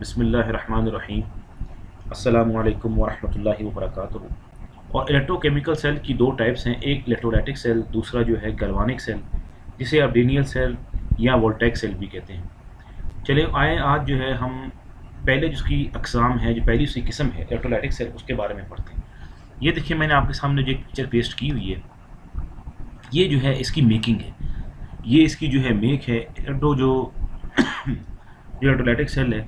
बिस्मिल्लाहिर्रहमानिर्रहीम। अस्सलामुअलैकुम वरहमतुल्लाहि वबरकातुहू। और इलेक्ट्रोकेमिकल सेल की दो टाइप्स हैं, एक इलेक्ट्रोलाइटिक सेल, दूसरा जो है गैल्वानिक सेल, जिसे आप डीनियल सेल या वोल्टेक सेल भी कहते हैं। चलिए आए आज जो है हम पहले जिसकी अकसाम है, जो पहली उसकी किस्म है इलेक्ट्रोलाइटिक सेल, उसके बारे में पढ़ते हैं। ये देखिए मैंने आपके सामने जो एक पिक्चर पेस्ट की हुई है, ये जो है इसकी मेकिंग है, ये इसकी जो है मेक है। जो इलेक्ट्रोलाइटिक सेल है,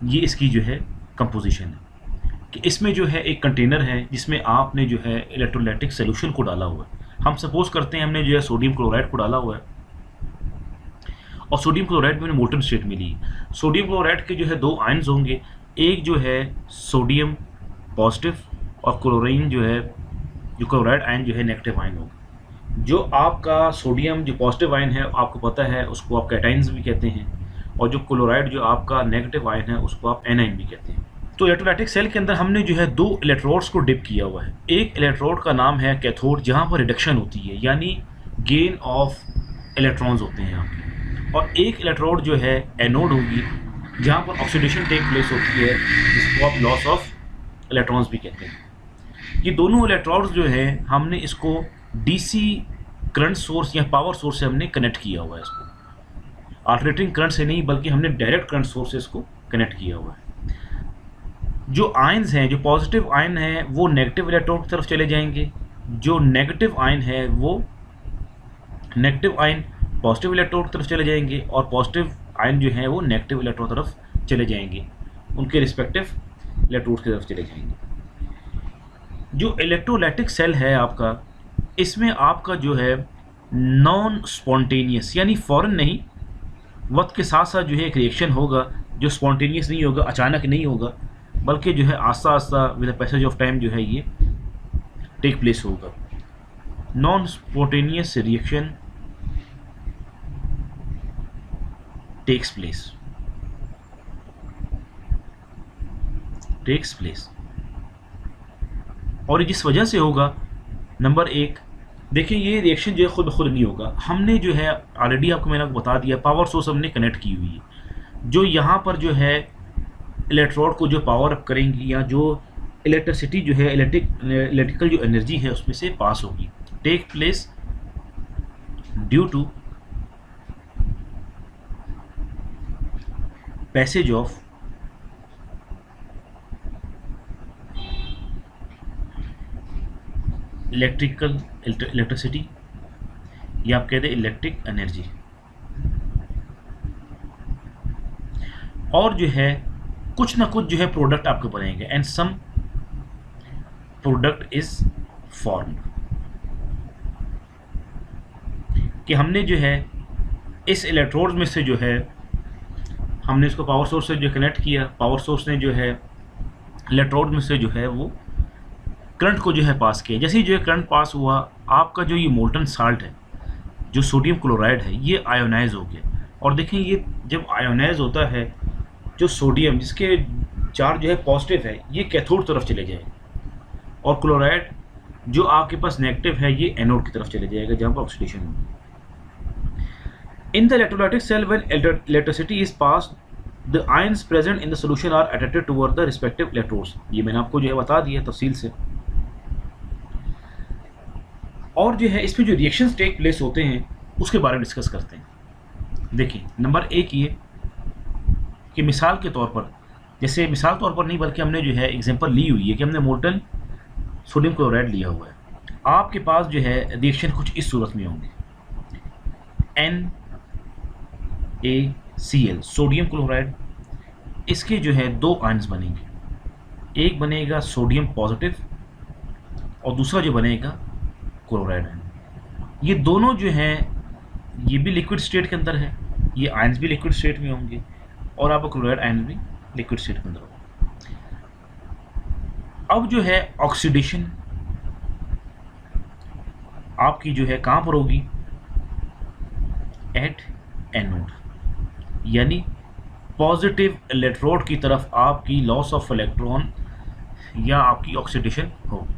ये इसकी जो है कंपोजिशन है कि इसमें जो है एक कंटेनर है जिसमें आपने जो है इलेक्ट्रोलाइटिक सोल्यूशन को डाला हुआ है। हम सपोज करते हैं हमने जो है सोडियम क्लोराइड को डाला हुआ है और सोडियम क्लोराइड में मोल्टन स्टेट मिली। सोडियम क्लोराइड के जो है दो आयन्स होंगे, एक जो है सोडियम पॉजिटिव और क्लोरीन जो है, जो क्लोराइड आयन जो है नेगेटिव आयन होगा। जो आपका सोडियम जो पॉजिटिव आयन है आपको पता है उसको आप कैटाइन्स भी कहते हैं, और जो क्लोराइड जो आपका नेगेटिव आयन है उसको आप एनाइन भी कहते हैं। तो इलेक्ट्रोलाइटिक सेल के अंदर हमने जो है दो इलेक्ट्रोड्स को डिप किया हुआ है। एक इलेक्ट्रोड का नाम है कैथोड, जहाँ पर रिडक्शन होती है यानी गेन ऑफ इलेक्ट्रॉन्स होते हैं यहाँ पे, और एक इलेक्ट्रोड जो है एनोड होगी जहाँ पर ऑक्सीडेशन टेक प्लेस होती है, जिसको आप लॉस ऑफ इलेक्ट्रॉन्स भी कहते हैं। ये दोनों इलेक्ट्रोड्स जो है हमने इसको डीसी करंट सोर्स या पावर सोर्स से हमने कनेक्ट किया हुआ है, इसको अल्टरनेटिंग करंट से नहीं बल्कि हमने डायरेक्ट करंट सोर्सेस को कनेक्ट किया हुआ है। जो आयन्स हैं, जो पॉजिटिव आयन है वो नेगेटिव इलेक्ट्रोड की तरफ चले जाएंगे, जो नेगेटिव आयन है वो नेगेटिव आयन पॉजिटिव इलेक्ट्रोड की तरफ चले जाएंगे, और पॉजिटिव आयन जो है वो नेगेटिव इलेक्ट्रोड की तरफ चले जाएंगे, उनके रिस्पेक्टिव इलेक्ट्रोड की तरफ चले जाएंगे। जो इलेक्ट्रोलाइटिक सेल है आपका, इसमें आपका जो है नॉन स्पॉन्टेनियस यानी फ़ौरन नहीं, वक्त के साथ साथ जो है एक रिएक्शन होगा जो स्पॉन्टेनियस नहीं होगा, अचानक नहीं होगा, बल्कि जो है आस्ता आस्ता with the passage of time जो है ये टेक प्लेस होगा। Non spontaneous reaction takes place और ये जिस वजह से होगा, नंबर एक, देखिए ये रिएक्शन जो है खुद ब खुद नहीं होगा। हमने जो है ऑलरेडी आपको मैंने बता दिया, पावर सोर्स हमने कनेक्ट की हुई है, जो यहाँ पर जो है इलेक्ट्रोड को जो पावर अप करेंगी या जो इलेक्ट्रिसिटी जो है इलेक्ट्रिकल जो एनर्जी है उसमें से पास होगी। Take place due to passage of electricity या आप कहते हैं इलेक्ट्रिक एनर्जी, और जो है कुछ ना कुछ जो है प्रोडक्ट आपके बनेंगे, and some product is formed. कि हमने जो है इस इलेक्ट्रोड में से जो है हमने इसको पावर सोर्स से जो कनेक्ट किया, पावर सोर्स ने जो है इलेक्ट्रोड में से जो है वो करंट को जो है पास किया। जैसे ही जो है करंट पास हुआ, आपका जो ये मोल्टन साल्ट है, जो सोडियम क्लोराइड है, ये आयोनाइज हो गया। और देखें ये जब आयोनाइज होता है, जो सोडियम जिसके चार्ज जो है पॉजिटिव है ये कैथोड तरफ चले जाएगा, और क्लोराइड जो आपके पास नेगेटिव है ये एनोड की तरफ चले जाएगा जहाँ पर ऑक्सीडेशन होगी। In the electrolytic cell when electricity is passed the ions present in the solution are attracted toward the respective electrodes. ये मैंने आपको जो है बता दिया तफसील से। और जो है इसमें जो रिएक्शंस टेक प्लेस होते हैं उसके बारे में डिस्कस करते हैं। देखिए नंबर एक ये कि मिसाल के तौर पर, जैसे मिसाल तौर पर नहीं बल्कि हमने जो है एग्जांपल ली हुई है कि हमने मोल्टन सोडियम क्लोराइड लिया हुआ है। आपके पास जो है रिएक्शन कुछ इस सूरत में होंगे, NaCl सोडियम क्लोराइड, इसके जो है दो आयन्स बनेंगे, एक बनेगा सोडियम पॉजिटिव और दूसरा जो बनेगा क्लोराइड आयन। ये दोनों जो हैं ये भी लिक्विड स्टेट के अंदर है, ये आयन्स भी लिक्विड स्टेट में होंगे, और आपका क्लोराइड आयन भी लिक्विड स्टेट के अंदर होगा। अब जो है ऑक्सीडेशन आपकी जो है कहाँ पर होगी, एट एनोड, यानी पॉजिटिव इलेक्ट्रोड की तरफ आपकी लॉस ऑफ इलेक्ट्रॉन या आपकी ऑक्सीडेशन होगी।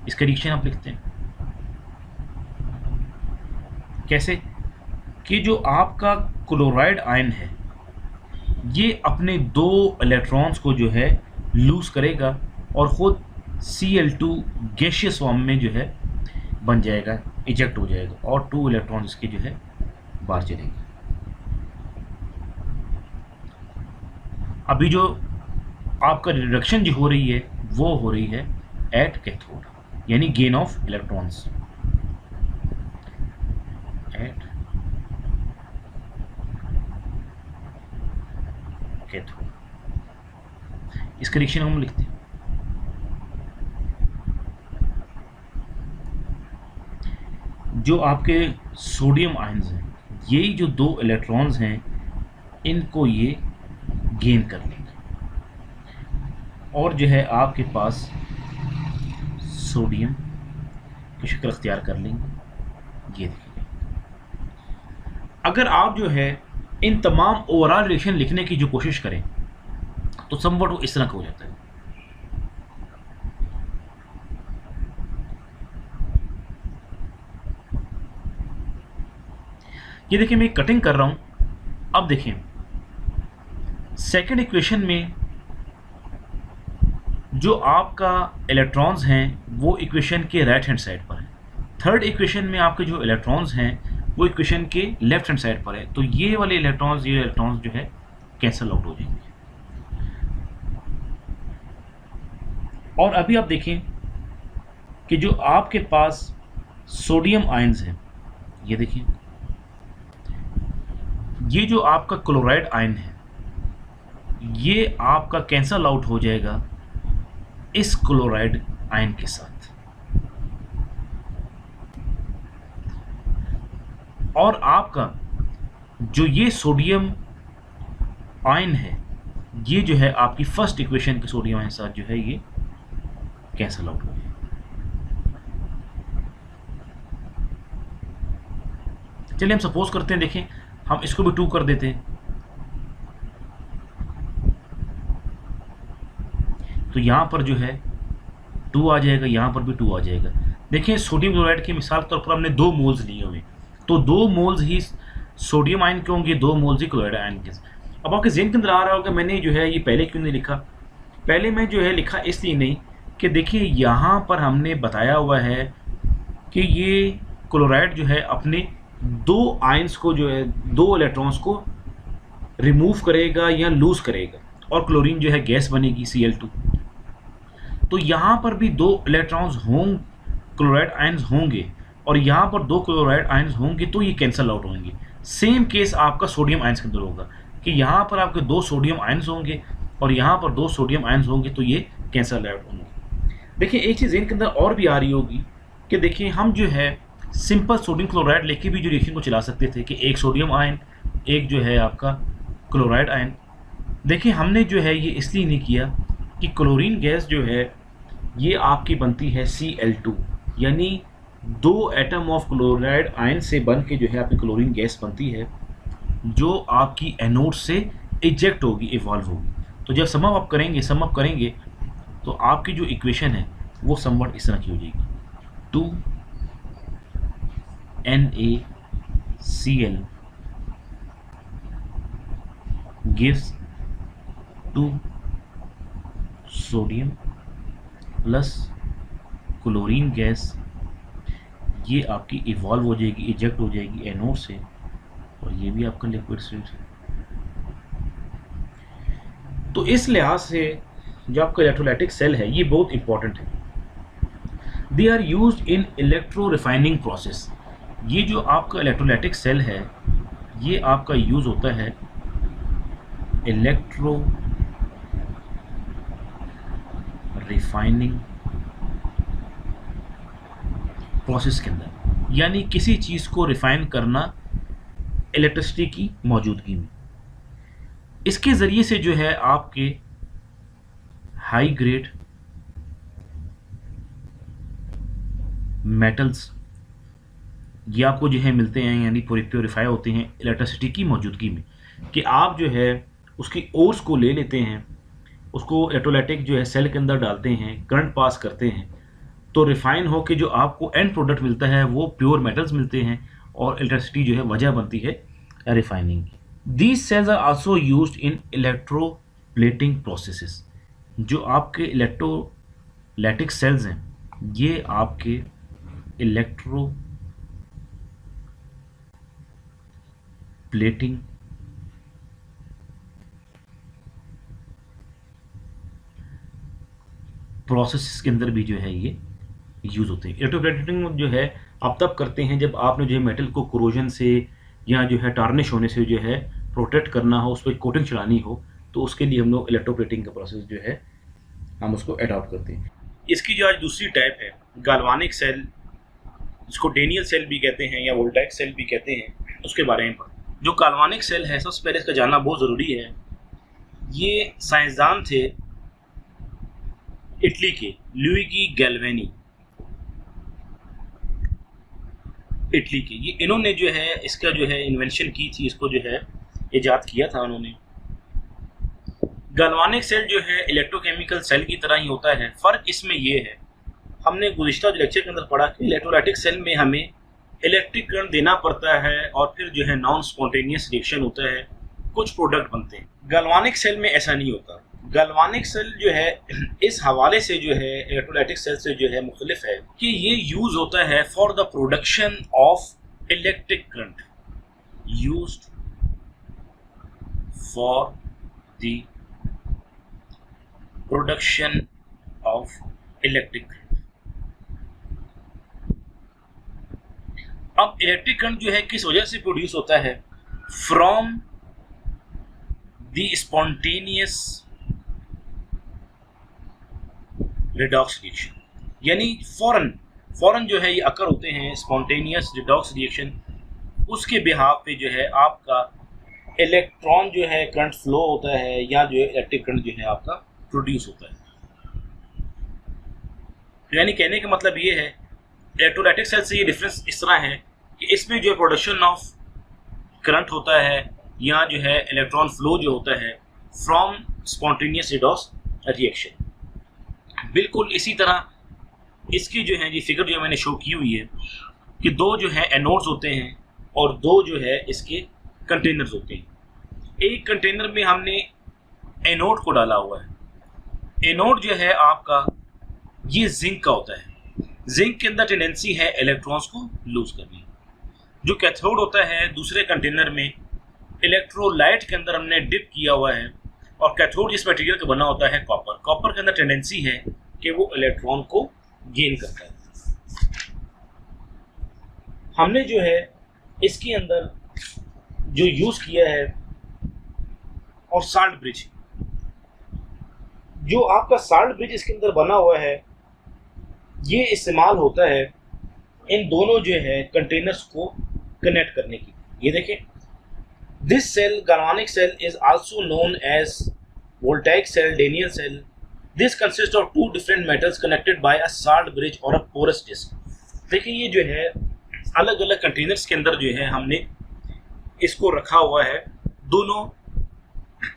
इसका रिएक्शन आप लिखते हैं कैसे, कि जो आपका क्लोराइड आयन है ये अपने 2 इलेक्ट्रॉन्स को जो है लूज करेगा और ख़ुद Cl2 गैसियस फॉर्म में जो है बन जाएगा, इजेक्ट हो जाएगा और 2 इलेक्ट्रॉन इसके जो है बाहर चलेंगे। अभी जो आपका रिडक्शन जो हो रही है वो हो रही है एट कैथोड, यानी gain of electrons at cathode. इसका रिएक्शन हम लिखते हैं। जो आपके सोडियम आयंस हैं, यही जो 2 इलेक्ट्रॉन्स हैं, इनको ये गेन कर लेंगे और जो है आपके पास सोडियम की शक्ल अख्तियार कर लेंगे। ये देखिए, अगर आप जो है इन तमाम ओवरऑल रिएक्शन लिखने की जो कोशिश करें तो समवट वो इस तरह का हो जाता है। ये देखिए, मैं कटिंग कर रहा हूं। अब देखिए, सेकेंड इक्वेशन में जो आपका इलेक्ट्रॉन्स हैं वो इक्वेशन के राइट हैंड साइड पर है। थर्ड इक्वेशन में आपके जो इलेक्ट्रॉन्स हैं वो इक्वेशन के लेफ्ट हैंड साइड पर है। तो ये वाले इलेक्ट्रॉन्स जो है कैंसल आउट हो जाएंगे। और अभी आप देखें कि जो आपके पास सोडियम आयंस हैं, ये देखिए, ये जो आपका क्लोराइड आयन है ये आपका कैंसल आउट हो जाएगा इस क्लोराइड आयन के साथ। और आपका जो ये सोडियम आयन है, ये जो है आपकी फर्स्ट इक्वेशन के सोडियम आयन के साथ जो है ये कैंसल आउट हो जाएगा। चलिए हम सपोज करते हैं, देखें, हम इसको भी 2 कर देते हैं। तो यहाँ पर जो है 2 आ जाएगा, यहाँ पर भी 2 आ जाएगा। देखिए, सोडियम क्लोराइड की मिसाल के तौर पर हमने 2 मोल्स लिए हुए, तो 2 मोल्स ही सोडियम आयन के होंगे, 2 मोल्स ही क्लोराइड आयन के। अब आपके ज़हन के अंदर आ रहा होगा मैंने जो है ये पहले क्यों नहीं लिखा। पहले मैं जो है लिखा इसलिए नहीं कि देखिए यहाँ पर हमने बताया हुआ है कि ये क्लोराइड जो है अपने 2 आयंस को जो है 2 इलेक्ट्रॉन्स को रिमूव करेगा या लूज करेगा और क्लोरीन जो है गैस बनेगी Cl2। तो यहाँ पर भी 2 इलेक्ट्रॉन्स क्लोराइड आयंस होंगे और यहाँ पर 2 क्लोराइड आयंस होंगे, तो ये कैंसल आउट होंगे। सेम केस आपका सोडियम आयंस के अंदर होगा कि यहाँ पर आपके 2 सोडियम आयंस होंगे और यहाँ पर 2 सोडियम आयंस होंगे, तो ये कैंसल आउट होंगे। देखिए, एक चीज़ इनके अंदर और भी आ रही होगी कि देखिए हम जो है सिंपल सोडियम क्लोराइड लेके भी जो रिएक्शन को चला सकते थे कि एक सोडियम आयन, एक जो है आपका क्लोराइड आयन। देखिए, हमने जो है ये इसलिए नहीं किया कि क्लोरीन गैस जो है ये आपकी बनती है Cl2, यानी 2 एटम ऑफ क्लोराइड आयन से बन के जो है आपकी क्लोरीन गैस बनती है, जो आपकी एनोड से इजेक्ट होगी, इवॉल्व होगी। तो जब सम अप करेंगे तो आपकी जो इक्वेशन है वो समवट इस तरह की हो जाएगी। 2NaCl gives 2 sodium plus chlorine gas, ये आपकी इवॉल्व हो जाएगी, इजेक्ट हो जाएगी एनोड से, और ये भी आपका लिक्विड स्टेट है। तो इस लिहाज से जो आपका इलेक्ट्रोलाइटिक सेल है ये बहुत इंपॉर्टेंट है। They are used in electro refining process. ये जो आपका इलेक्ट्रोलाइटिक सेल है ये आपका यूज़ होता है इलेक्ट्रो रिफाइनिंग प्रोसेस के अंदर, यानी किसी चीज़ को रिफाइन करना इलेक्ट्रिसिटी की मौजूदगी में। इसके ज़रिए से जो है आपके हाई ग्रेड मेटल्स ये आपको जो है मिलते हैं, यानी प्योरीफाई होते हैं इलेक्ट्रिसिटी की मौजूदगी में, कि आप जो है उसकी ओर्स को ले लेते हैं, उसको इलेक्ट्रोलाइटिक जो है सेल के अंदर डालते हैं, करंट पास करते हैं, तो रिफाइन हो के जो आपको एंड प्रोडक्ट मिलता है वो प्योर मेटल्स मिलते हैं, और इलेक्ट्रिसिटी जो है वजह बनती है रिफाइनिंग की। These cells are also used in electroplating processes. जो आपके इलेक्ट्रोलैटिक सेल्स हैं, ये आपके इलेक्ट्रोप्लेटिंग प्रोसेस के अंदर भी जो है ये यूज़ होते हैं। इलेक्ट्रोप्लेटिंग जो है आप तब करते हैं जब आपने जो है मेटल को कोरोजन से या जो है टार्निश होने से जो है प्रोटेक्ट करना हो, उस पर कोटिंग चढ़ानी हो, तो उसके लिए हम लोग इलेक्ट्रोप्लेटिंग का प्रोसेस जो है हम उसको अडॉप्ट करते हैं। इसकी जो आज दूसरी टाइप है गाल्वानिक सेल, जिसको डेनियल सेल भी कहते हैं या वोल्टाइक सेल भी कहते हैं, उसके बारे में पढ़ें। जो गाल्वानिक सेल है, सबसे पहले इसका जानना बहुत ज़रूरी है। ये साइंसदान थे इटली के, लुइगी गैल्वेनी, इटली के। ये इन्होंने जो है इसका जो है इन्वेंशन की थी, इसको जो है इजाद किया था उन्होंने। गैल्वानिक सेल जो है इलेक्ट्रोकेमिकल सेल की तरह ही होता है। फ़र्क इसमें ये है, हमने गुज़िश्ता लेक्चर के अंदर पढ़ा कि इलेक्ट्रोलाइटिक सेल में हमें इलेक्ट्रिक करंट देना पड़ता है और फिर जो है नॉन स्पॉन्टेनियस रिएक्शन होता है, कुछ प्रोडक्ट बनते हैं। गैल्वानिक सेल में ऐसा नहीं होता। गैल्वानिक सेल जो है इस हवाले से जो है इलेक्ट्रोलाइटिक सेल से जो है मुख्तलिफ है कि ये यूज़ होता है for the production of electric current, used for the production of electric current. अब इलेक्ट्रिक करंट जो है किस वजह से प्रोड्यूस होता है? From the spontaneous redox reaction, यानी फौरन जो है ये अकर होते हैं स्पॉन्टेनियस रिडॉक्स रिएक्शन। उसके बिहाफ पे जो है आपका इलेक्ट्रॉन जो है करंट फ्लो होता है या जो है इलेक्ट्रिक करंट जो है आपका प्रोड्यूस होता है। यानी कहने का मतलब ये है इलेक्ट्रोलाइटिक सेल से ये डिफरेंस इस तरह है कि इसमें जो है प्रोडक्शन ऑफ करंट होता है या जो है इलेक्ट्रॉन फ्लो जो होता है फ्रॉम स्पॉन्टेनियस रिडॉक्स रिएक्शन। बिल्कुल इसी तरह इसकी जो है ये फिगर जो मैंने शो की हुई है कि दो जो है एनोड्स होते हैं और दो जो है इसके कंटेनर्स होते हैं। एक कंटेनर में हमने एनोड को डाला हुआ है। एनोड जो है आपका ये जिंक का होता है। जिंक के अंदर टेंडेंसी है इलेक्ट्रॉन्स को लूज करनी। जो कैथोड होता है दूसरे कंटेनर में इलेक्ट्रोलाइट के अंदर हमने डिप किया हुआ है और कैथोड इस मटेरियल का बना होता है कॉपर। कॉपर के अंदर टेंडेंसी है कि वो इलेक्ट्रॉन को गेन करता है। हमने जो है इसके अंदर जो यूज किया है और साल्ट ब्रिज, जो आपका साल्ट ब्रिज इसके अंदर बना हुआ है, ये इस्तेमाल होता है इन दोनों जो है कंटेनर्स को कनेक्ट करने की। ये देखें, this cell galvanic cell is also known as voltaic cell, Daniell cell. This consists of two different metals connected by a salt bridge or a porous disc. देखिए ये जो है अलग अलग कंटेनर्स के अंदर जो है हमने इसको रखा हुआ है, दोनों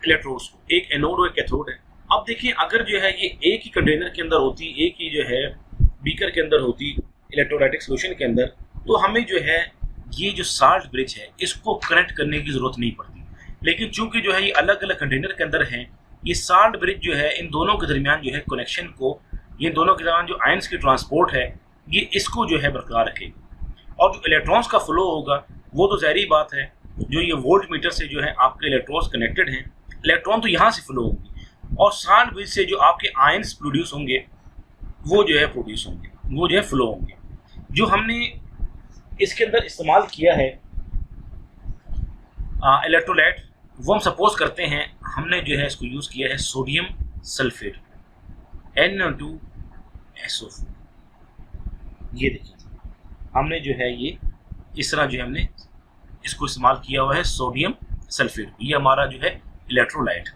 इलेक्ट्रोड्स को, एक एनोड और एक कैथोड है। अब देखिए अगर जो है ये एक ही कंटेनर के अंदर होती, एक ही जो है बीकर के अंदर होती इलेक्ट्रोलाइटिक सॉल्यूशन के अंदर, तो हमें जो है ये जो साल्ट ब्रिज है इसको कनेक्ट करने की ज़रूरत नहीं पड़ती। लेकिन चूंकि जो है ये अलग अलग कंटेनर के अंदर हैं, ये साल्ट ब्रिज जो है इन दोनों के दरमियान जो है कनेक्शन को, ये दोनों के दरमियान जो आयंस की ट्रांसपोर्ट है, ये इसको जो है बरकरार रखेगी। और जो इलेक्ट्रॉन्स का फ्लो होगा वो तो ज़ाहिर बात है, जो ये वोल्ट मीटर से जो है आपके इलेक्ट्रॉन्स कनेक्टेड हैं, इलेक्ट्रॉन तो यहाँ से फ्लो होंगे और साल्ट ब्रिज से जो आपके आयंस प्रोड्यूस होंगे वो जो है प्रोड्यूस होंगे, वो जो है फ्लो होंगे। जो हमने इसके अंदर इस्तेमाल किया है इलेक्ट्रोलाइट, वो हम सपोज करते हैं हमने जो है इसको यूज़ किया है सोडियम सल्फेट Na2SO4। ये देखिए हमने जो है ये इस तरह जो है हमने इसको इस्तेमाल किया हुआ है सोडियम सल्फेट। ये हमारा जो है इलेक्ट्रोलाइट।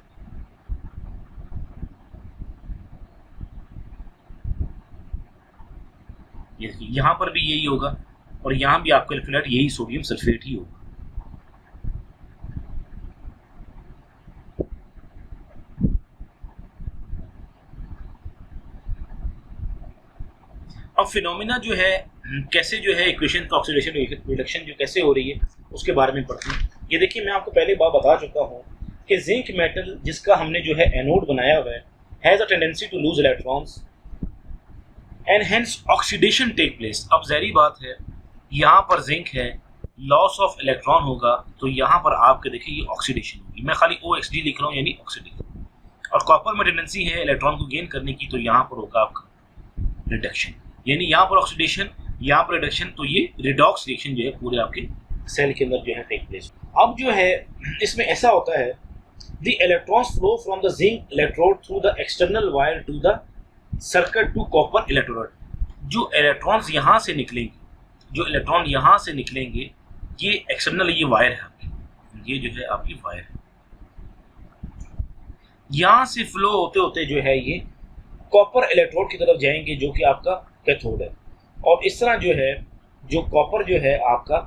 ये देखिए यहाँ पर भी यही होगा और यहाँ भी आपका इलेक्ट्रोलाइट यही सोडियम सल्फेट ही होगा। अब फिनोमिना जो है कैसे जो है इक्वेशन का ऑक्सीडेशन रिडक्शन जो कैसे हो रही है उसके बारे में पढ़ते हैं। ये देखिए मैं आपको पहले बार बता चुका हूँ कि जिंक मेटल जिसका हमने जो है एनोड बनाया हुआ है has a tendency to lose electrons and hence oxidation take place. अब ज़ाहिर बात है यहाँ पर जिंक है, लॉस ऑफ इलेक्ट्रॉन होगा तो यहाँ पर आपके देखिए ये ऑक्सीडेशन होगी। मैं खाली OXD लिख रहा हूँ यानी ऑक्सीडेशन। और कॉपर में टेंडेंसी है इलेक्ट्रॉन को गेन करने की, तो यहाँ पर होगा आपका रिडक्शन, यानी यहाँ पर ऑक्सीडेशन यहाँ पर रिडक्शन। तो ये रिडॉक्स रिएक्शन जो है पूरे आपके सेल के अंदर जो है टेक प्लेस। अब जो है इसमें ऐसा होता है the electrons flow from the zinc electrode through the external wire to the circuit to copper electrode. जो इलेक्ट्रॉन्स यहाँ से निकलेंगे, जो इलेक्ट्रॉन यहाँ से निकलेंगे, ये एक्सटर्नल ये वायर है आपकी, ये जो है आपकी वायर है, यहाँ से फ्लो होते होते जो है ये कॉपर इलेक्ट्रोड की तरफ जाएंगे जो कि आपका कैथोड है। और इस तरह जो है जो कॉपर जो है आपका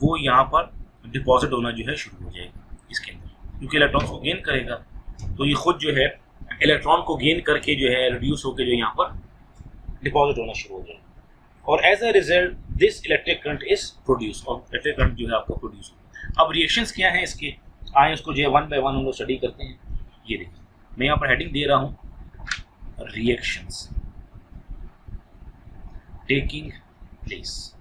वो यहाँ पर डिपॉजिट होना जो है शुरू हो जाएगा इसके अंदर, क्योंकि इलेक्ट्रॉन को गेन करेगा तो ये खुद जो है इलेक्ट्रॉन को गेन करके जो है रिड्यूस होकर जो यहाँ पर डिपॉजिट होना शुरू हो जाएगा। और as a result this electric current is produce, और इलेक्ट्रिक करंट जो है आपका प्रोड्यूस होगा। अब रिएक्शंस क्या हैं इसके, आए उसको जो है वन बाय वन हम लोग स्टडी करते हैं। ये देखिए मैं यहाँ पर हेडिंग दे रहा हूँ रिएक्शंस टेकिंग प्लेस।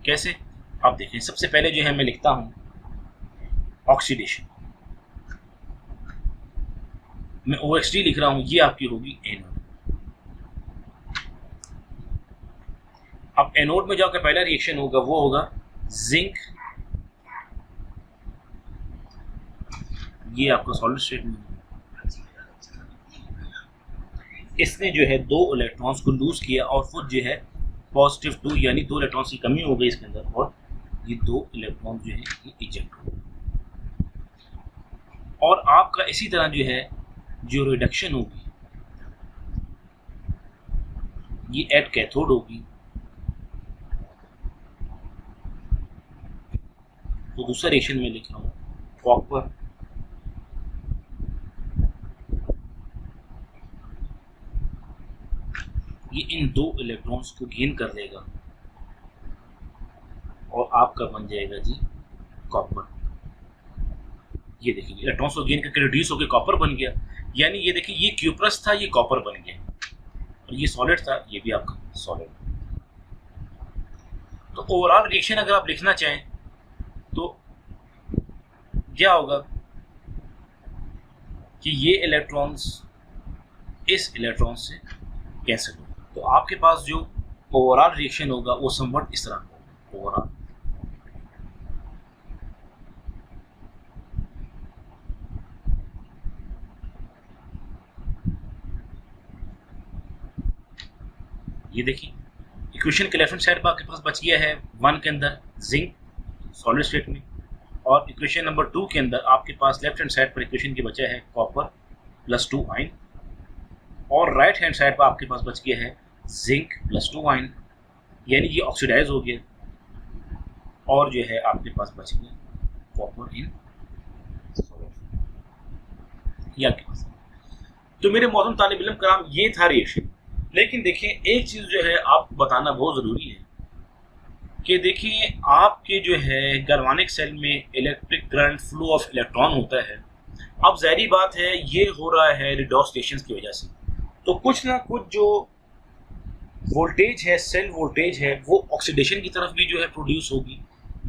कैसे, आप देखें सबसे पहले जो है मैं लिखता हूं ऑक्सीडेशन, मैं OXD लिख रहा हूं, ये आपकी होगी एनोड। अब एनोड में जो आपका पहला रिएक्शन होगा वो होगा जिंक, ये आपका सॉलिड स्टेट में, इसने जो है दो इलेक्ट्रॉन्स को लूज किया और खुद जो है पॉजिटिव 2 यानी 2 इलेक्ट्रॉन्स की कमी हो गई इसके अंदर, और ये 2 इलेक्ट्रॉन जो है ये इजेक्ट हो गए। और आपका इसी तरह जो है जो रिडक्शन होगी ये एट कैथोड होगी, तो दूसरा रिएक्शन में लिख रहा हूँ कॉपर ये इन 2 इलेक्ट्रॉन्स को गेन कर लेगा और आपका बन जाएगा जी कॉपर। ये देखिए इलेक्ट्रॉन्स को गेन करके रिड्यूस होकर कॉपर बन गया, यानी ये देखिए ये क्यूप्रस था ये कॉपर बन गया, और ये सॉलिड था ये भी आपका सॉलिड। तो ओवरऑल रिएक्शन अगर आप लिखना चाहें तो क्या होगा कि ये इलेक्ट्रॉन्स इस इलेक्ट्रॉन से कैंसिल होगा, तो आपके पास जो ओवरऑल रिएक्शन होगा वो समवट इस तरह होगा। ओवरऑल ये देखिए इक्वेशन के लेफ्ट हैंड साइड पर आपके पास बच गया है 1 के अंदर जिंक सॉलिड स्टेट में, और इक्वेशन नंबर 2 के अंदर आपके पास लेफ्ट हैंड साइड पर इक्वेशन की बचा है कॉपर +2 आयन, और राइट हैंड साइड पर आपके पास बच गया है जिंक +2 आयन, यानी ये ऑक्सीडाइज हो गया, और जो है आपके पास बच गया कॉपर इन सॉलिड ये आपके पास। तो मेरे मोहतरम तालिब इल्म कराम ये था रिएक्शन। लेकिन देखिए एक चीज़ जो है आपको बताना बहुत ज़रूरी है कि देखिए आपके जो है गैल्वानिक सेल में electric current flow of electron होता है। अब ज़ाहिर बात है ये हो रहा है रिडॉक्स रिएक्शंस की वजह से, तो कुछ ना कुछ जो वोल्टेज है सेल वोल्टेज है वो ऑक्सीडेशन की तरफ भी जो है प्रोड्यूस होगी,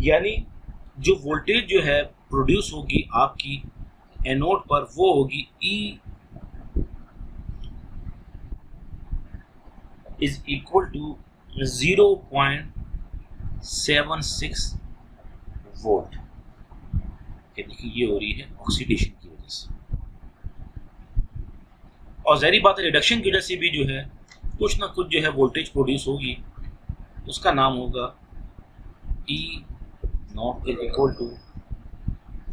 यानी जो वोल्टेज जो है प्रोड्यूस होगी आपकी एनोड पर वो होगी E is equal to 0.76 volt. देखिए ये हो रही है ऑक्सीडेशन की वजह से, और ज़ाहिर बात है रिडक्शन की वजह से भी जो है कुछ ना कुछ जो है वोल्टेज प्रोड्यूस होगी, उसका नाम होगा E naught is equal to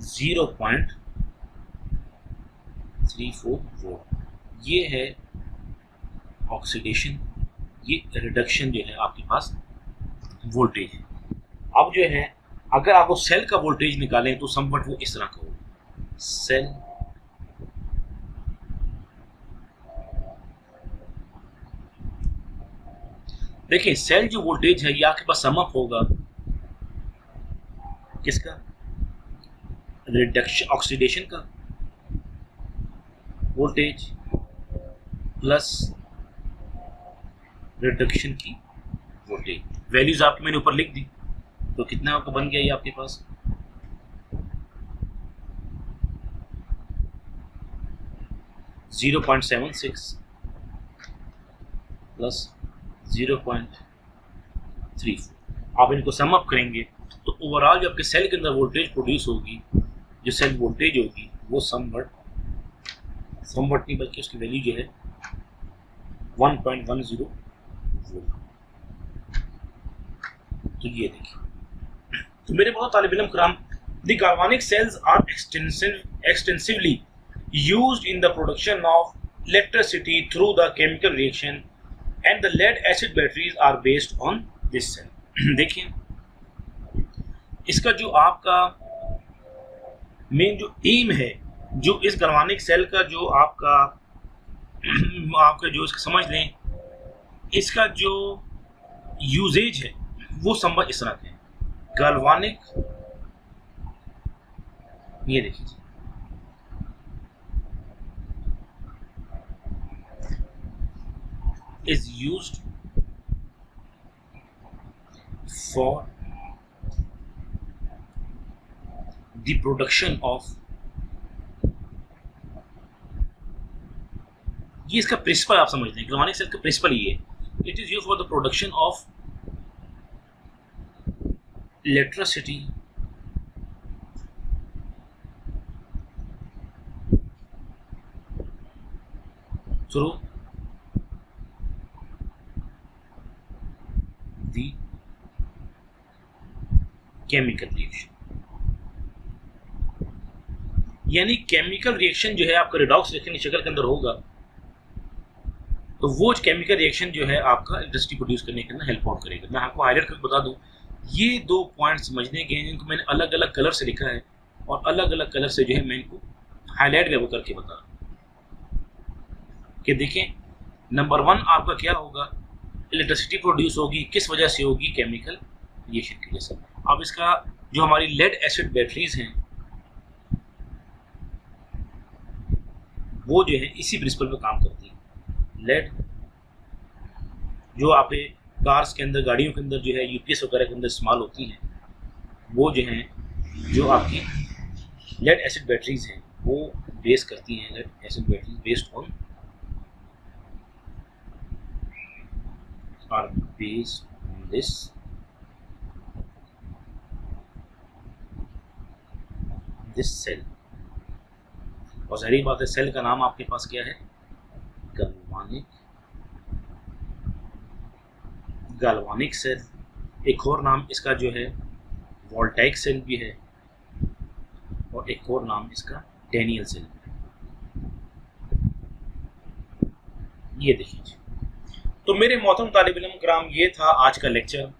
0.34 volt. ये है ऑक्सीडेशन, ये रिडक्शन जो है आपके पास वोल्टेज है। अब जो है अगर आप वो सेल का वोल्टेज निकालें तो समवट वो इस तरह का होगा, सेल देखिए सेल जो वोल्टेज है ये आपके पास सम अप होगा किसका, रिडक्शन ऑक्सीडेशन का वोल्टेज प्लस रिडक्शन की वोल्टेज। वैल्यूज आपकी मैंने ऊपर लिख दी, तो कितना आपका बन गया ये आपके पास 0.76 प्लस 0.34। आप इनको सम अप करेंगे तो ओवरऑल जो आपके सेल के अंदर वोल्टेज प्रोड्यूस होगी, जो सेल वोल्टेज होगी वो समवट नहीं बल्कि उसकी वैल्यू जो है 1.10 वोल्ट। तो ये देखिए, तो मेरे बहुत तालिब इल्म कराम, the galvanic cells are extensively used in the production of electricity through the chemical reaction and the lead acid batteries are based on this cell। देखिए इसका जो आपका मेन जो एम है, जो इस galvanic सेल का जो आपका जो इसका समझ लें, इसका जो यूजेज है वो समझ इस तरह के galvanic, ये देखिए is used for the production of, ये इसका प्रिंसिपल आप समझ लें, galvanic सेल का प्रिंसिपल ये है, it is use for the production of electricity through the chemical reaction. यानी केमिकल रिएक्शन जो है आपका रिडॉक्स रिएक्शन की शक्ल के अंदर होगा, तो वो केमिकल रिएक्शन जो है आपका इलेक्ट्रिसिटी प्रोड्यूस करने के अंदर हेल्प आउट करेगा। मैं आपको हाईलाइट करके बता दूं, ये दो पॉइंट समझने के हैं, इनको मैंने अलग अलग कलर से लिखा है और अलग अलग कलर से जो है मैं इनको हाईलाइट लेवल करके बता रहा हूँ कि देखें, नंबर 1 आपका क्या होगा, इलेक्ट्रिसिटी प्रोड्यूस होगी, किस वजह से होगी, केमिकल रिएक्शन की वजह से। अब इसका जो हमारी लेड एसिड बैटरीज हैं वो जो है इसी प्रिंसिपल पे काम करती है। लेड जो आप कार्स के अंदर, गाड़ियों के अंदर जो है यूपीएस वगैरह के अंदर इस्तेमाल होती हैं, वो जो हैं जो आपकी लेड एसिड बैटरीज हैं वो बेस करती हैं, lead acid batteries based on are based on this cell। और सारी बात है, सेल का नाम आपके पास क्या है, galvanic सेल। एक और नाम इसका जो है वोल्टाइक सेल भी है और एक और नाम इसका डैनियल सेल भी है। ये देखिए, तो मेरे मोहतरम तालिब इल्म कराम, ये था आज का लेक्चर।